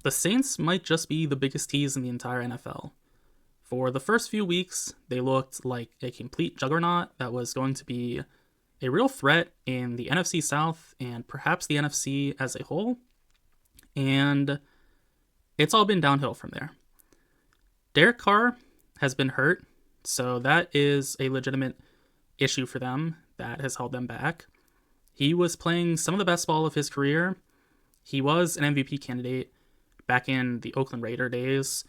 the Saints might just be the biggest tease in the entire NFL. For the first few weeks, they looked like a complete juggernaut that was going to be a real threat in the NFC South and perhaps the NFC as a whole. And it's all been downhill from there. Derek Carr has been hurt, so that is a legitimate issue for them that has held them back. He was playing some of the best ball of his career. He was an MVP candidate back in the Oakland Raider days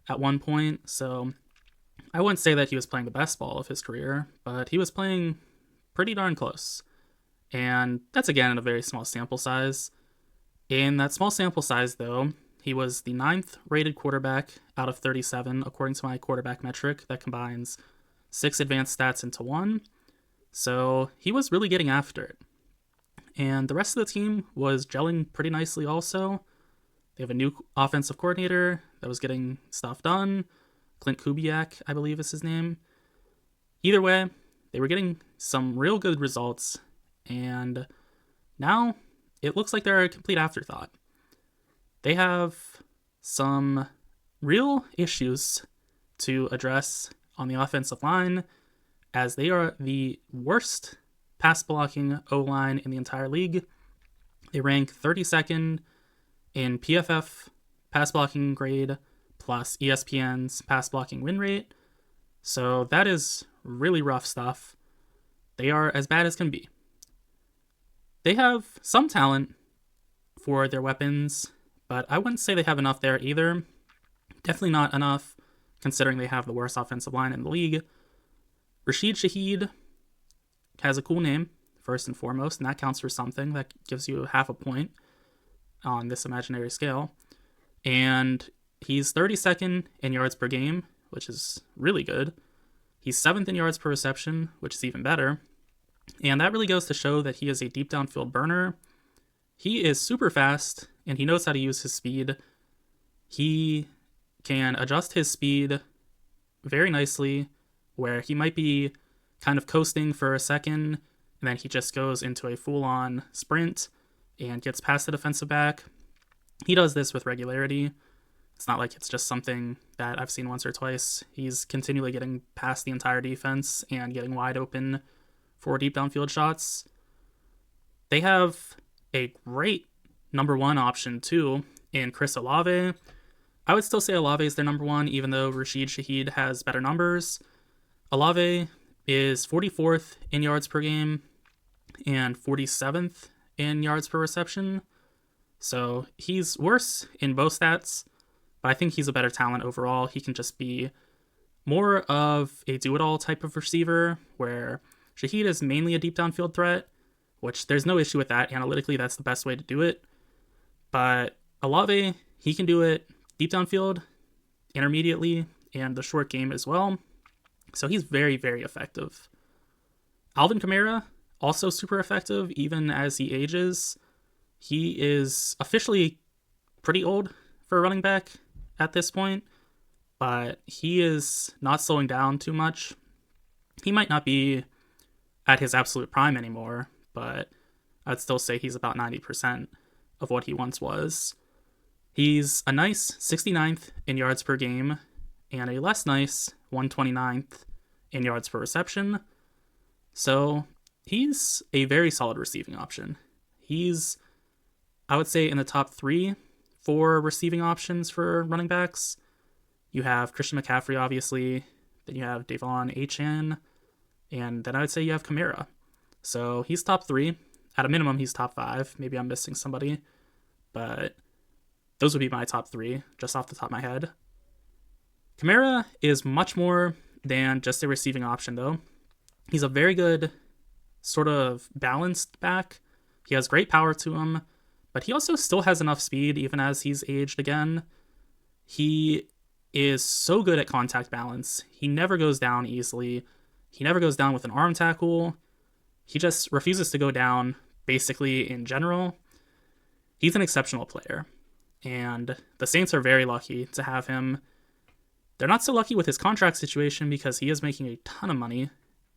at one point, so I wouldn't say that he was playing the best ball of his career, but he was playing pretty darn close. And that's again in a very small sample size. In that small sample size, though, he was the 9th rated quarterback out of 37, according to my quarterback metric that combines 6 advanced stats into one. So he was really getting after it. And the rest of the team was gelling pretty nicely also. They have a new offensive coordinator that was getting stuff done. Clint Kubiak, I believe is his name. Either way, they were getting some real good results. And now it looks like they're a complete afterthought. They have some real issues to address on the offensive line, as they are the worst pass blocking O-line in the entire league. They rank 32nd in PFF pass blocking grade plus ESPN's pass blocking win rate. So that is really rough stuff. They are as bad as can be. They have some talent for their weapons, but I wouldn't say they have enough there either. Definitely not enough, considering they have the worst offensive line in the league. Rashid Shaheed has a cool name, first and foremost, and that counts for something. That gives you half a point on this imaginary scale. And he's 32nd in yards per game, which is really good. He's 7th in yards per reception, which is even better. And that really goes to show that he is a deep downfield burner. He is super fast, and he knows how to use his speed. He can adjust his speed very nicely, where he might be kind of coasting for a second, and then he just goes into a full-on sprint and gets past the defensive back. He does this with regularity. It's not like it's just something that I've seen once or twice. He's continually getting past the entire defense and getting wide open for deep downfield shots. They have a great number one option, too, in Chris Olave. I would still say Olave is their number one, even though Rashid Shaheed has better numbers. Olave is 44th in yards per game and 47th in yards per reception. So he's worse in both stats, but I think he's a better talent overall. He can just be more of a do-it-all type of receiver, where Shaheed is mainly a deep downfield threat, which there's no issue with that. Analytically, that's the best way to do it. But Olave, he can do it deep downfield, intermediately, and the short game as well. So he's very, very effective. Alvin Kamara, also super effective, even as he ages. He is officially pretty old for a running back at this point, but he is not slowing down too much. He might not be at his absolute prime anymore, but I'd still say he's about 90% of what he once was. He's a nice 69th in yards per game and a less nice 129th in yards per reception. So he's a very solid receiving option. He's, I would say, in the top 3 for receiving options for running backs. You have Christian McCaffrey, obviously. Then you have Devon Achane. And then I would say you have Kamara. So he's top 3. At a minimum, he's top 5. Maybe I'm missing somebody. But those would be my top 3, just off the top of my head. Kamara is much more than just a receiving option, though. He's a very good sort of balanced back. He has great power to him, but he also still has enough speed, even as he's aged again. He is so good at contact balance. He never goes down easily. He never goes down with an arm tackle. He just refuses to go down, basically, in general. He's an exceptional player, and the Saints are very lucky to have him. They're not so lucky with his contract situation because he is making a ton of money,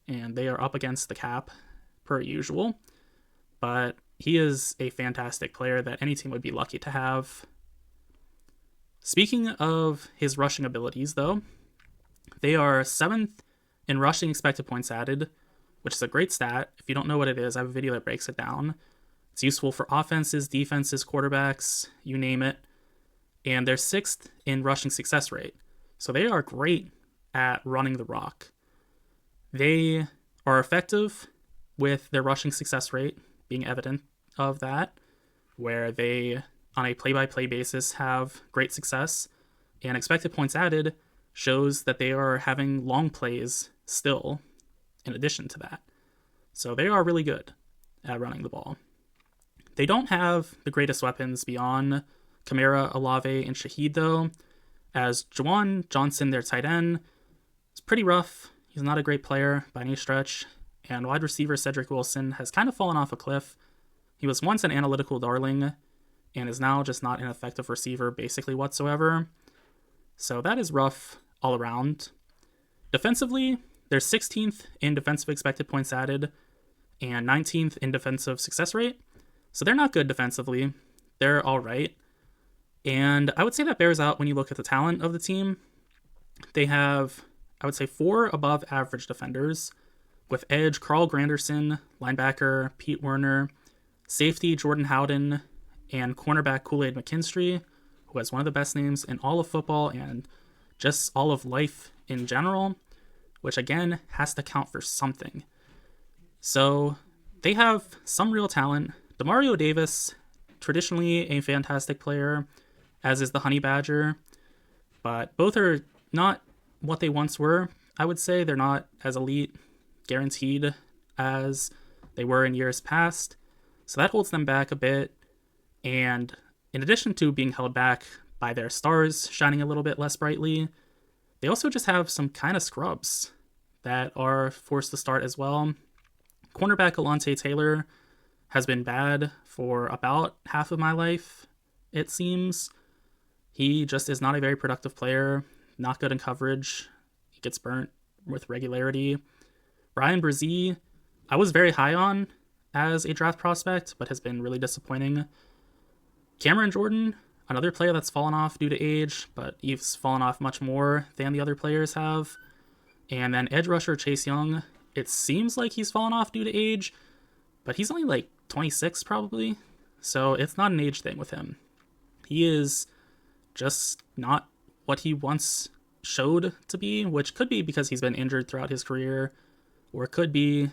and they are up against the cap, per usual. But he is a fantastic player that any team would be lucky to have. Speaking of his rushing abilities, though, they are 7th in rushing expected points added, which is a great stat. If you don't know what it is, I have a video that breaks it down. It's useful for offenses, defenses, quarterbacks, you name it. And they're 6th in rushing success rate. So they are great at running the rock. They are effective with their rushing success rate being evident of that, where they, on a play-by-play basis, have great success. And expected points added shows that they are having long plays still in addition to that. So they are really good at running the ball. They don't have the greatest weapons beyond Kamara, Olave, and Shaheed, though, as Juwan Johnson, their tight end, is pretty rough. He's not a great player by any stretch, and wide receiver Cedric Wilson has kind of fallen off a cliff. He was once an analytical darling and is now just not an effective receiver basically whatsoever. So that is rough all around. Defensively, they're 16th in defensive expected points added and 19th in defensive success rate. So they're not good defensively. They're all right. And I would say that bears out when you look at the talent of the team. They have, I would say, 4 above average defenders, with edge Carl Granderson, linebacker Pete Werner, safety Jordan Howden, and cornerback Kool-Aid McKinstry, who has one of the best names in all of football and just all of life in general, which again has to count for something. So they have some real talent. Demario Davis, traditionally a fantastic player, as is the Honey Badger, but both are not what they once were. I would say they're not as elite, guaranteed, as they were in years past, so that holds them back a bit. And in addition to being held back by their stars shining a little bit less brightly, they also just have some kind of scrubs that are forced to start as well. Cornerback Alontae Taylor has been bad for about half of my life, it seems. He just is not a very productive player, not good in coverage. He gets burnt with regularity. Ryen Brzee, I was very high on as a draft prospect, but has been really disappointing. Cameron Jordan, another player that's fallen off due to age, but he's fallen off much more than the other players have. And then edge rusher Chase Young, it seems like he's fallen off due to age, but he's only like 26 probably, so it's not an age thing with him. He is just not what he once showed to be, which could be because he's been injured throughout his career, or it could be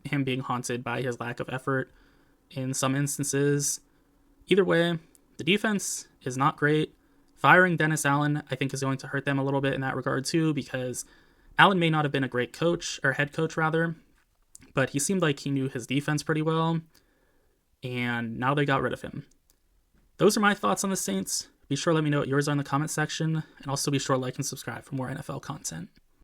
him being haunted by his lack of effort in some instances. Either way, the defense is not great. Firing Dennis Allen, I think, is going to hurt them a little bit in that regard too, because Allen may not have been a great coach, or head coach rather, but he seemed like he knew his defense pretty well, and now they got rid of him. Those are my thoughts on the Saints. Be sure to let me know what yours are in the comment section, and also be sure to like and subscribe for more NFL content.